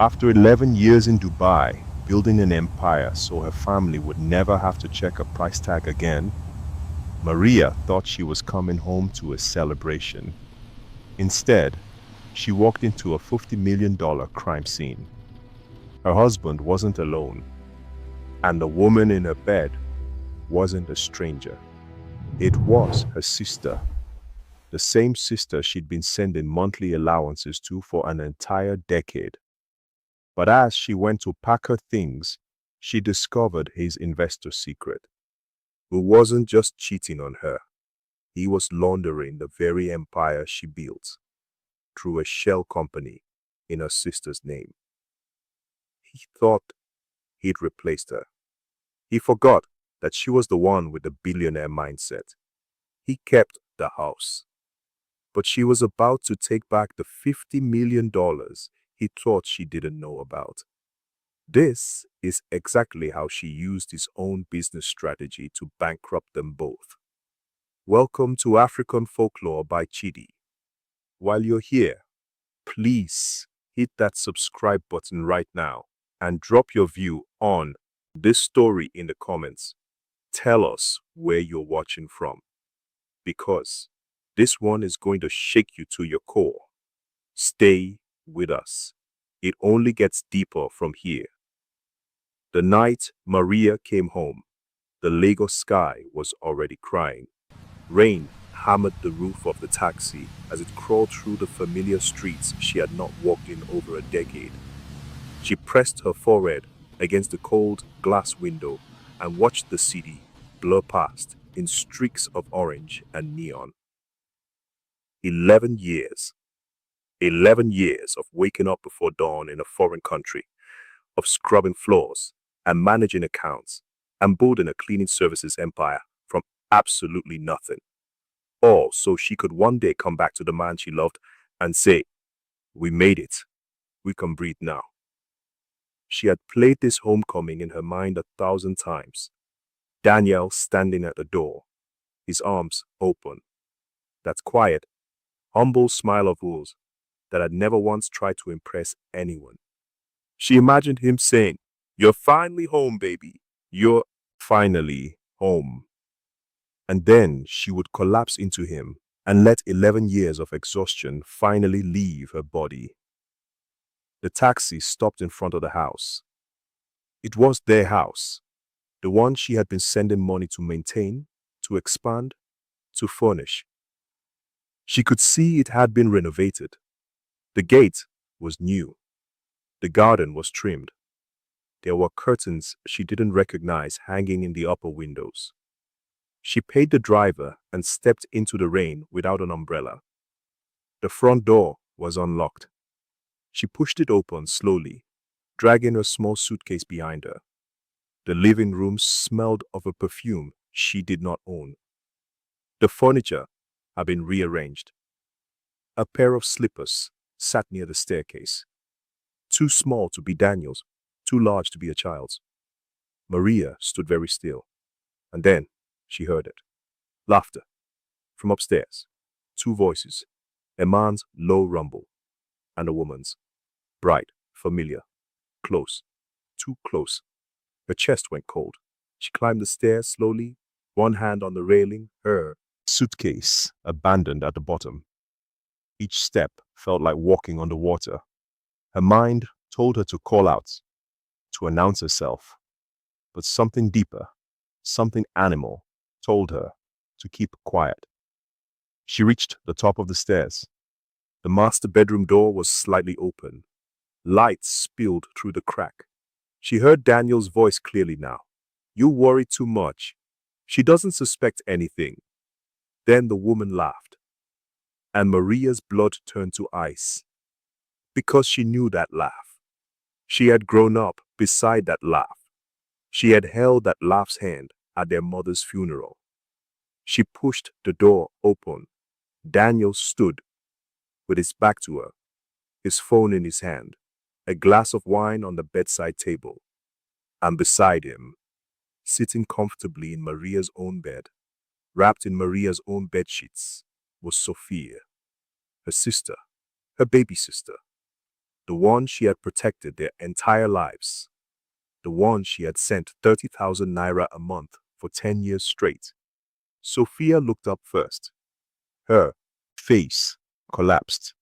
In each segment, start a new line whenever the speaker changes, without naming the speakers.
After 11 years in Dubai, building an empire so her family would never have to check a price tag again, Maria thought she was coming home to a celebration. Instead, she walked into a $50 million crime scene. Her husband wasn't alone, and the woman in her bed wasn't a stranger. It was her sister, the same sister she'd been sending monthly allowances to for an entire decade. But as she went to pack her things, she discovered his investor secret, who wasn't just cheating on her, he was laundering the very empire she built through a shell company in her sister's name. He thought he'd replaced her. He forgot that she was the one with the billionaire mindset. He kept the house, but she was about to take back the $50 million he thought she didn't know about. This is exactly how she used his own business strategy to bankrupt them both. Welcome to African Folklore by Chiddy. While you're here, please hit that subscribe button right now and drop your view on this story in the comments. Tell us where you're watching from, because this one is going to shake you to your core. Stay with us. It only gets deeper from here. The night Maria came home, the Lagos sky was already crying. Rain hammered the roof of the taxi as it crawled through the familiar streets she had not walked in over a decade. She pressed her forehead against the cold glass window and watched the city blur past in streaks of orange and neon. 11 years. 11 years of waking up before dawn in a foreign country, of scrubbing floors and managing accounts and building a cleaning services empire from absolutely nothing. All so she could one day come back to the man she loved and say, "We made it. We can breathe now." She had played this homecoming in her mind 1,000 times. Daniel standing at the door, his arms open. That quiet, humble smile of hers that had never once tried to impress anyone. She imagined him saying, "You're finally home, baby. You're finally home." And then she would collapse into him and let 11 years of exhaustion finally leave her body. The taxi stopped in front of the house. It was their house, the one she had been sending money to maintain, to expand, to furnish. She could see it had been renovated. The gate was new. The garden was trimmed. There were curtains she didn't recognize hanging in the upper windows. She paid the driver and stepped into the rain without an umbrella. The front door was unlocked. She pushed it open slowly, dragging her small suitcase behind her. The living room smelled of a perfume she did not own. The furniture had been rearranged. A pair of slippers sat near the staircase. Too small to be Daniel's, too large to be a child's. Maria stood very still, and then she heard it. Laughter. From upstairs. Two voices. A man's low rumble, and a woman's. Bright, familiar. Close. Too close. Her chest went cold. She climbed the stairs slowly, one hand on the railing, her suitcase abandoned at the bottom. Each step felt like walking on the water. Her mind told her to call out, to announce herself. But something deeper, something animal, told her to keep quiet. She reached the top of the stairs. The master bedroom door was slightly open. Light spilled through the crack. She heard Daniel's voice clearly now. "You worry too much. She doesn't suspect anything." Then the woman laughed, and Maria's blood turned to ice. Because she knew that laugh. She had grown up beside that laugh. She had held that laugh's hand at their mother's funeral. She pushed the door open. Daniel stood with his back to her, his phone in his hand, a glass of wine on the bedside table. And beside him, sitting comfortably in Maria's own bed, wrapped in Maria's own bedsheets, was Sophia, her sister, her baby sister. the one she had protected their entire lives, the one she had sent 30,000 naira a month for 10 years straight. Sophia looked up first. Her face collapsed.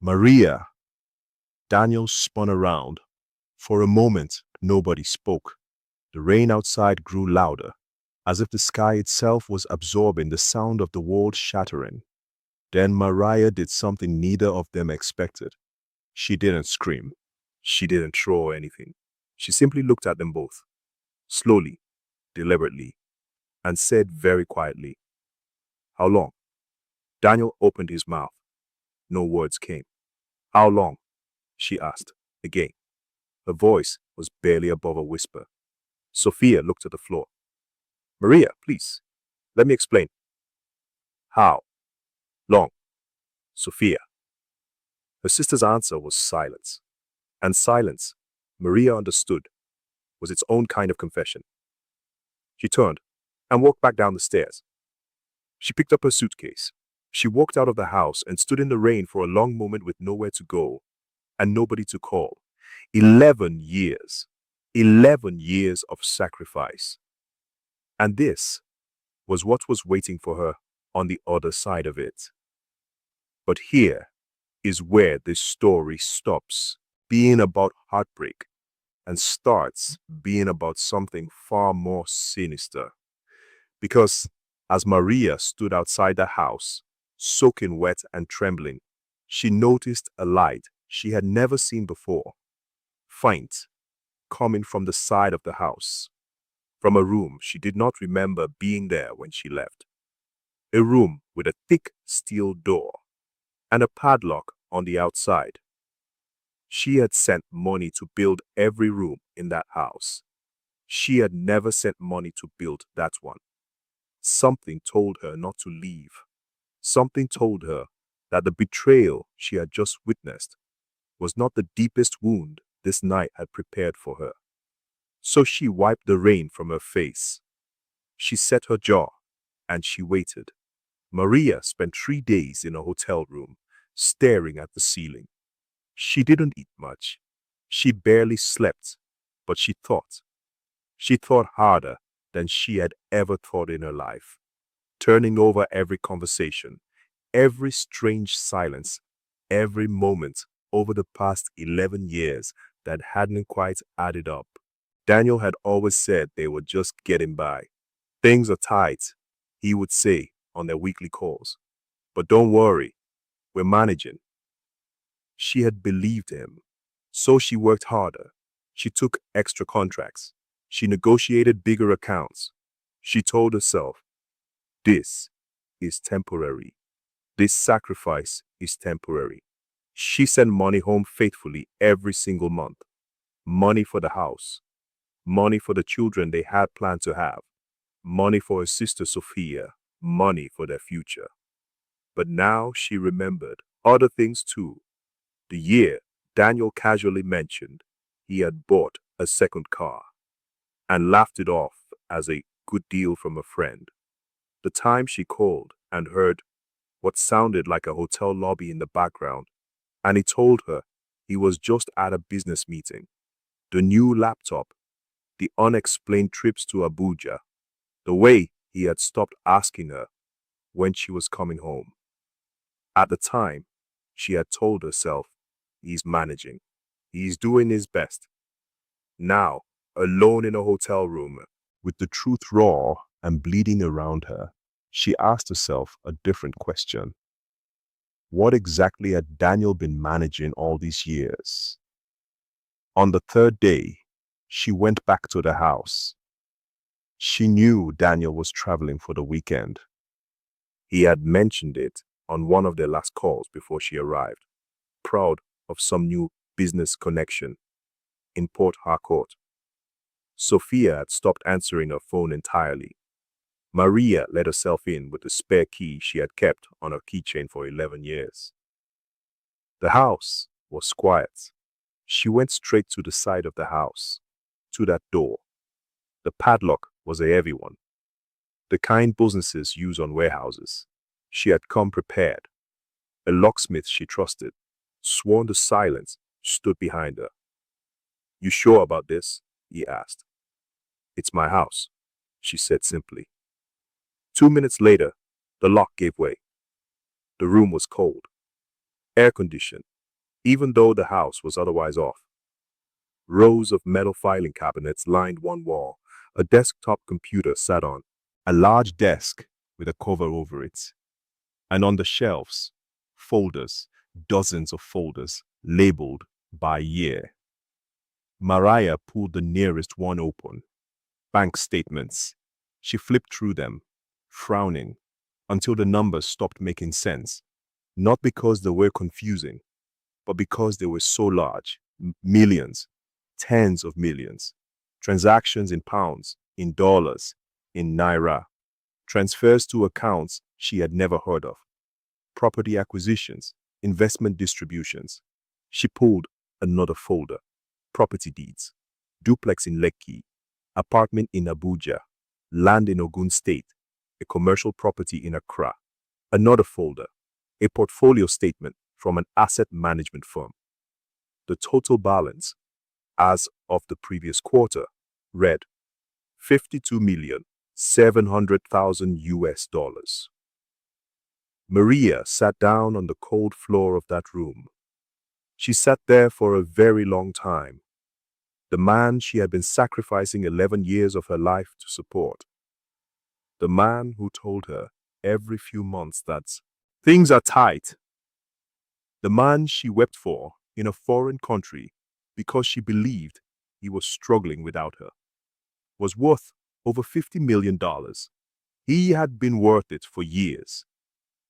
Maria! Daniel spun around. For a moment, nobody spoke. The rain outside grew louder, as if the sky itself was absorbing the sound of the world shattering. Then Maria did something neither of them expected. She didn't scream. She didn't throw anything. She simply looked at them both, slowly, deliberately, and said very quietly, "How long?" Daniel opened his mouth. No words came. "How long?" she asked again. Her voice was barely above a whisper. Sophia looked at the floor. "Maria, please, let me explain." "How long?" Sophia. Her sister's answer was silence. And silence, Maria understood, was its own kind of confession. She turned and walked back down the stairs. She picked up her suitcase. She walked out of the house and stood in the rain for a long moment with nowhere to go and nobody to call. 11 years. 11 years of sacrifice. And this was what was waiting for her on the other side of it. But here is where this story stops being about heartbreak and starts being about something far more sinister. Because as Maria stood outside the house, soaking wet and trembling, she noticed a light she had never seen before, faint, coming from the side of the house, from a room she did not remember being there when she left. A room with a thick steel door and a padlock on the outside. She had sent money to build every room in that house. She had never sent money to build that one. Something told her not to leave. Something told her that the betrayal she had just witnessed was not the deepest wound this night had prepared for her. So she wiped the rain from her face. She set her jaw and she waited. Maria spent 3 days in a hotel room, staring at the ceiling. She didn't eat much. She barely slept, but she thought. She thought harder than she had ever thought in her life, turning over every conversation, every strange silence, every moment over the past 11 years that hadn't quite added up. Daniel had always said they were just getting by. "Things are tight," he would say on their weekly calls. "But don't worry, we're managing." She had believed him, so she worked harder. She took extra contracts. She negotiated bigger accounts. She told herself, "This is temporary. This sacrifice is temporary." She sent money home faithfully every single month. Money for the house. Money for the children they had planned to have. Money for her sister Sophia. Money for their future. But now she remembered other things too. The year Daniel casually mentioned he had bought a second car and laughed it off as a good deal from a friend. The time she called and heard what sounded like a hotel lobby in the background, and he told her he was just at a business meeting. The new laptop, the unexplained trips to Abuja, the way he had stopped asking her when she was coming home. At the time, she had told herself, he's managing. He's doing his best. Now, alone in a hotel room, with the truth raw and bleeding around her, she asked herself a different question. What exactly had Daniel been managing all these years? On the third day, she went back to the house. She knew Daniel was traveling for the weekend. He had mentioned it on one of their last calls before she arrived, proud of some new business connection in Port Harcourt. Sophia had stopped answering her phone entirely. Maria let herself in with the spare key she had kept on her keychain for 11 years. The house was quiet. She went straight to the side of the house, to that door. The padlock was a heavy one, the kind businesses use on warehouses. She had come prepared. A locksmith she trusted, sworn to silence stood behind her. "You sure about this?" he asked. "It's my house," she said simply. 2 minutes later, the lock gave way. The room was cold, air-conditioned, even though the house was otherwise off. Rows of metal filing cabinets lined one wall. A desktop computer sat on a large desk with a cover over it. And on the shelves, folders, dozens of folders, labeled by year. Mariah pulled the nearest one open. Bank statements. She flipped through them, frowning, until the numbers stopped making sense. Not because they were confusing, but because they were so large. Millions, tens of millions. Transactions in pounds, in dollars, in naira. Transfers to accounts she had never heard of. Property acquisitions, investment distributions. She pulled another folder. Property deeds. Duplex in Lekki. Apartment in Abuja. Land in Ogun State. A commercial property in Accra. Another folder. A portfolio statement from an asset management firm. The total balance, as of the previous quarter, read 52,700,000 US dollars. Maria sat down on the cold floor of that room. She sat there for a very long time. The man she had been sacrificing 11 years of her life to support. The man who told her every few months that things are tight. The man she wept for in a foreign country because she believed he was struggling without her, was worth over $50 million. He had been worth it for years,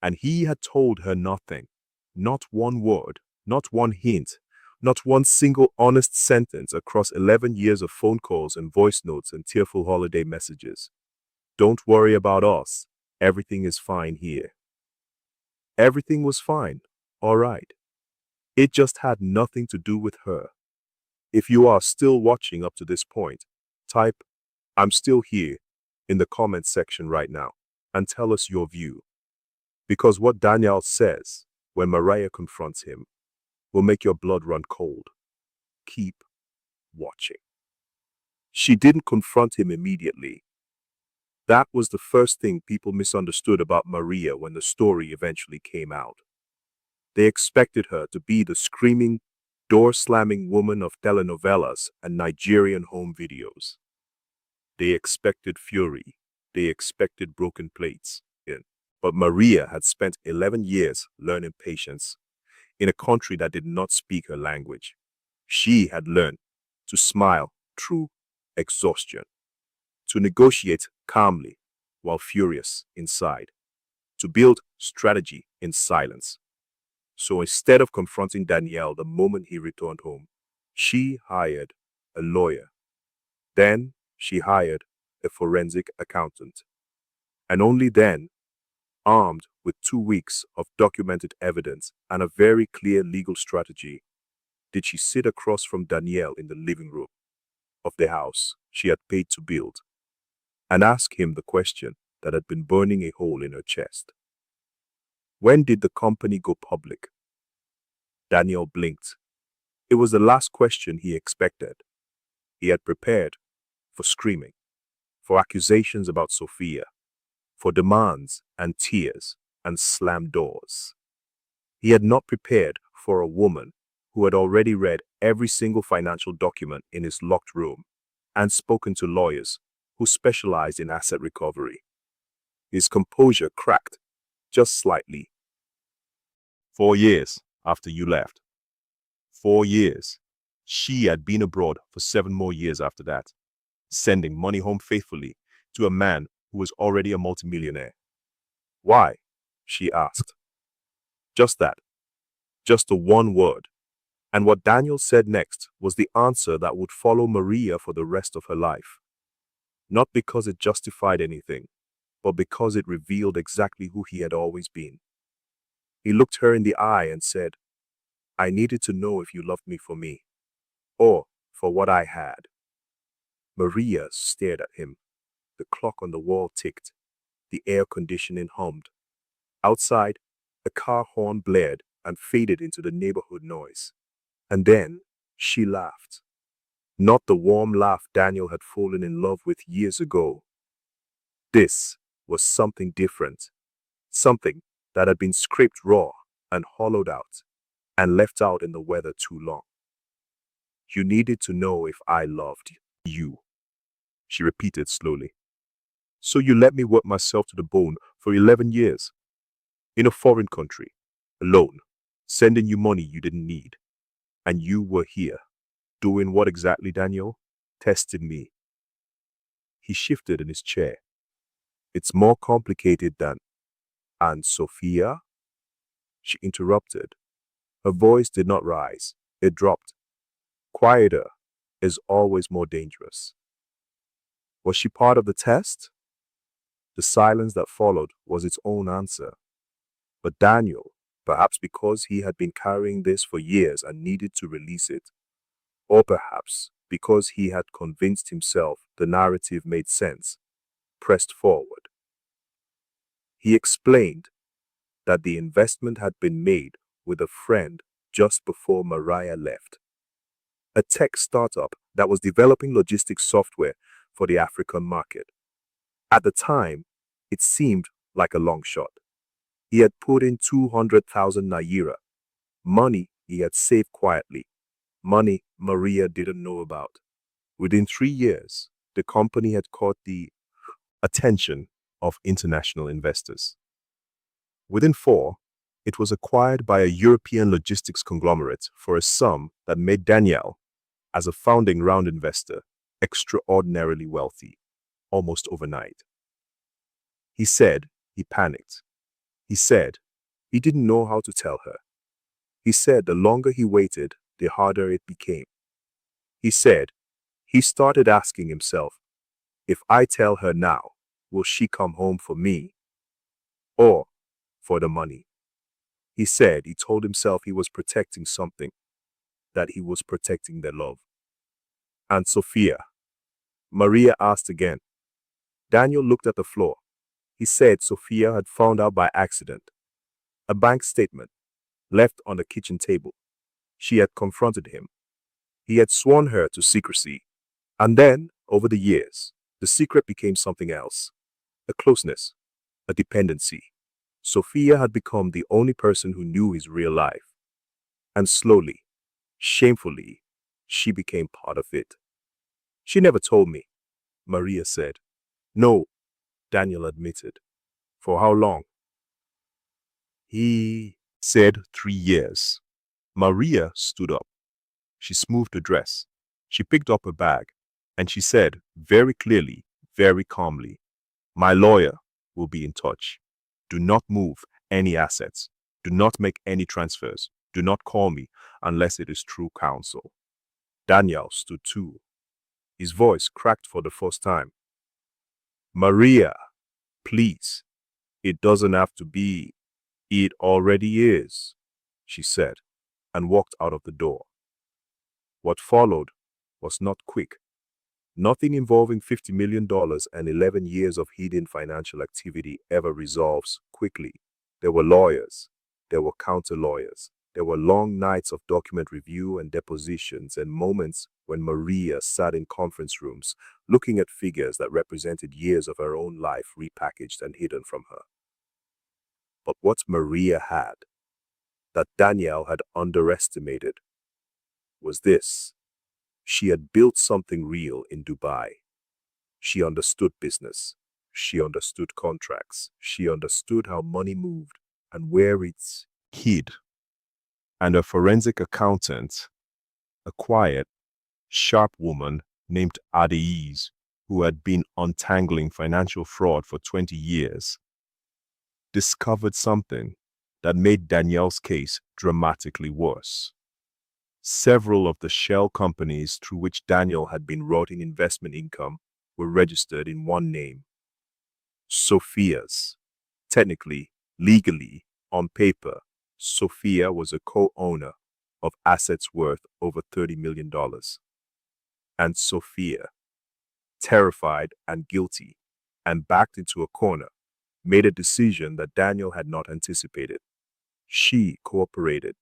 and he had told her nothing, not one word, not one hint, not one single honest sentence across 11 years of phone calls and voice notes and tearful holiday messages. "Don't worry about us. Everything is fine here." Everything was fine, all right. It just had nothing to do with her. If you are still watching up to this point, type "I'm still here" in the comment section right now and tell us your view. Because what Daniel says when Mariah confronts him will make your blood run cold. Keep watching. She didn't confront him immediately. That was the first thing people misunderstood about Maria when the story eventually came out. They expected her to be the screaming, door-slamming woman of telenovelas and Nigerian home videos. They expected fury. They expected broken plates. But Maria had spent 11 years learning patience in a country that did not speak her language. She had learned to smile through exhaustion, to negotiate calmly while furious inside, to build strategy in silence. So instead of confronting Daniel the moment he returned home, she hired a lawyer. Then she hired a forensic accountant. And only then, armed with 2 weeks of documented evidence and a very clear legal strategy, did she sit across from Daniel in the living room of the house she had paid to build and ask him the question that had been burning a hole in her chest. When did the company go public? Daniel blinked. It was the last question he expected. He had prepared for screaming, for accusations about Sophia, for demands and tears and slammed doors. He had not prepared for a woman who had already read every single financial document in his locked room and spoken to lawyers who specialized in asset recovery. His composure cracked just slightly. 4 years after you left. 4 years. She had been abroad for 7 more years after that, sending money home faithfully to a man who was already a multimillionaire. Why? She asked. Just that. Just the one word. And what Daniel said next was the answer that would follow Maria for the rest of her life. Not because it justified anything, but because it revealed exactly who he had always been. He looked her in the eye and said, "I needed to know if you loved me for me, or for what I had." Maria stared at him. The clock on the wall ticked. The air conditioning hummed. Outside, a car horn blared and faded into the neighborhood noise. And then she laughed. Not the warm laugh Daniel had fallen in love with years ago. This was something different, something that had been scraped raw and hollowed out and left out in the weather too long. You needed to know if I loved you, she repeated slowly. So you let me work myself to the bone for 11 years, in a foreign country, alone, sending you money you didn't need. And you were here, doing what exactly, Daniel? Testing me. He shifted in his chair. It's more complicated than, and Sophia? She interrupted. Her voice did not rise. It dropped. Quieter is always more dangerous. Was she part of the test? The silence that followed was its own answer. But Daniel, perhaps because he had been carrying this for years and needed to release it, or perhaps because he had convinced himself the narrative made sense, pressed forward. He explained that the investment had been made with a friend just before Mariah left, a tech startup that was developing logistics software for the African market. At the time, it seemed like a long shot. He had put in 200,000 Naira, money he had saved quietly, money Maria didn't know about. Within 3 years, the company had caught the attention of international investors. Within 4, it was acquired by a European logistics conglomerate for a sum that made Daniel, as a founding round investor, extraordinarily wealthy, almost overnight. He said he panicked. He said he didn't know how to tell her. He said the longer he waited, the harder it became. He said he started asking himself, if I tell her now, will she come home for me or for the money? He said he told himself he was protecting something, that he was protecting their love. And Sophia? Maria asked again. Daniel looked at the floor. He said Sophia had found out by accident. A bank statement, left on the kitchen table. She had confronted him. He had sworn her to secrecy. And then, over the years, the secret became something else. A closeness, a dependency. Sophia had become the only person who knew his real life. And slowly, shamefully, she became part of it. She never told me, Maria said. No, Daniel admitted. For how long? He said 3 years. Maria stood up. She smoothed her dress. She picked up her bag. And she said, very clearly, very calmly, my lawyer will be in touch. Do not move any assets. Do not make any transfers. Do not call me unless it is true counsel. Daniel stood too. His voice cracked for the first time. Maria, please, it doesn't have to be. It already is, she said, and walked out of the door. What followed was not quick. Nothing involving $50 million and 11 years of hidden financial activity ever resolves quickly. There were lawyers. There were counter lawyers. There were long nights of document review and depositions and moments when Maria sat in conference rooms looking at figures that represented years of her own life repackaged and hidden from her. But what Maria had, that Daniel had underestimated, was this. She had built something real in Dubai. She understood business. She understood contracts. She understood how money moved and where it's hid. And a forensic accountant, a quiet, sharp woman named Adeiz, who had been untangling financial fraud for 20 years, discovered something that made Daniel's case dramatically worse. Several of the shell companies through which Daniel had been routing investment income were registered in one name, Sophia's. Technically, legally, on paper, Sophia was a co-owner of assets worth over $30 million. And Sophia, terrified and guilty, and backed into a corner, made a decision that Daniel had not anticipated. She cooperated.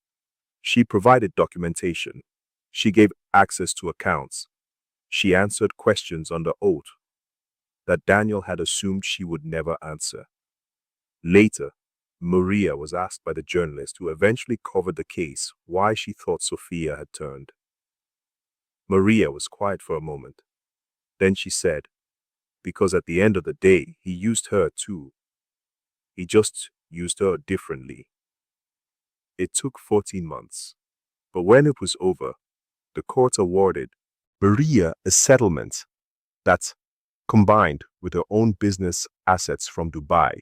She provided documentation. She gave access to accounts. She answered questions under oath that Daniel had assumed she would never answer. Later, Maria was asked by the journalist who eventually covered the case why she thought Sophia had turned. Maria was quiet for a moment. Then she said, because at the end of the day, he used her too. He just used her differently. It took 14 months. But when it was over, the court awarded Maria a settlement that, combined with her own business assets from Dubai,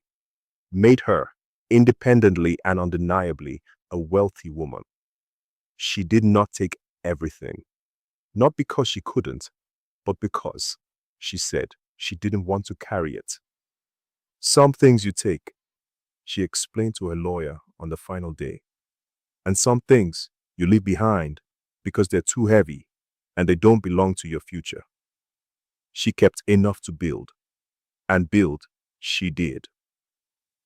made her, independently and undeniably, a wealthy woman. She did not take everything, not because she couldn't, but because, she said, she didn't want to carry it. Some things you take, she explained to her lawyer on the final day, and some things you leave behind because they're too heavy and they don't belong to your future. She kept enough to build, and build she did.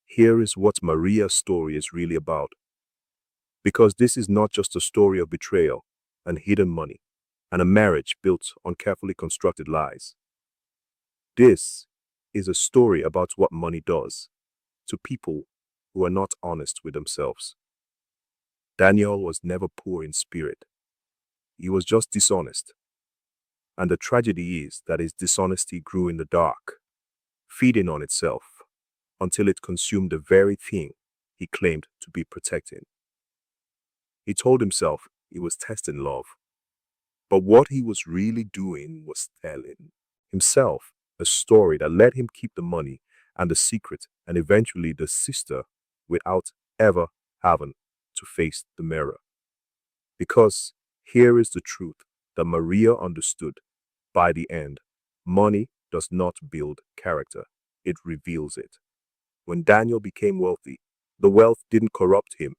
Here is what Maria's story is really about. Because this is not just a story of betrayal and hidden money and a marriage built on carefully constructed lies. This is a story about what money does to people who are not honest with themselves. Daniel was never poor in spirit. He was just dishonest. And the tragedy is that his dishonesty grew in the dark, feeding on itself until it consumed the very thing he claimed to be protecting. He told himself he was testing love, but what he was really doing was telling himself a story that let him keep the money and the secret and eventually the sister without ever having to face the mirror. Because here is the truth that Maria understood. By the end, money does not build character, it reveals it. When Daniel became wealthy, the wealth didn't corrupt him.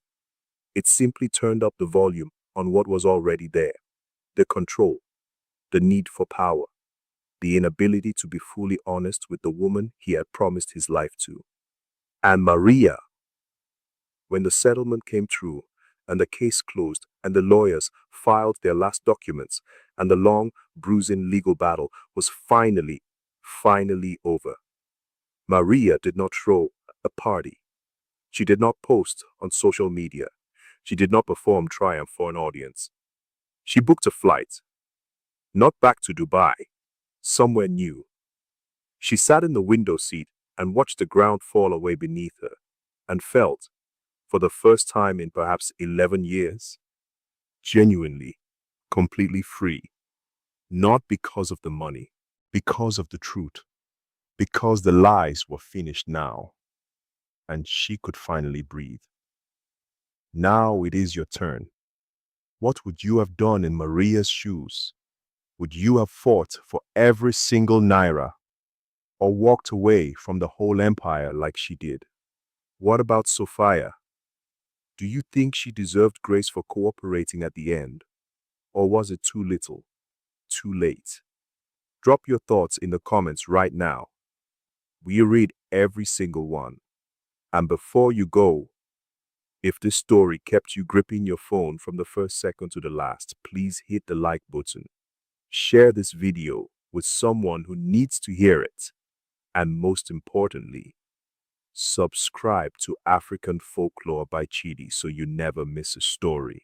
It simply turned up the volume on what was already there. The control, the need for power, the inability to be fully honest with the woman he had promised his life to. And Maria, when the settlement came through and the case closed and the lawyers filed their last documents and the long, bruising legal battle was finally over, Maria did not throw a party. She did not post on social media. She did not perform triumph for an audience. She booked a flight, not back to Dubai, somewhere new. She sat in the window seat and watched the ground fall away beneath her and felt, for the first time in perhaps 11 years, genuinely, completely free. Not because of the money, because of the truth, because the lies were finished now, and she could finally breathe. Now it is your turn. What would you have done in Maria's shoes? Would you have fought for every single naira, or walked away from the whole empire like she did? What about Sophia? Do you think she deserved grace for cooperating at the end? Or was it too little, too late? Drop your thoughts in the comments right now. We read every single one. And before you go, if this story kept you gripping your phone from the first second to the last, please hit the like button. Share this video with someone who needs to hear it. And most importantly, subscribe to African Folklore by Chiddy so you never miss a story.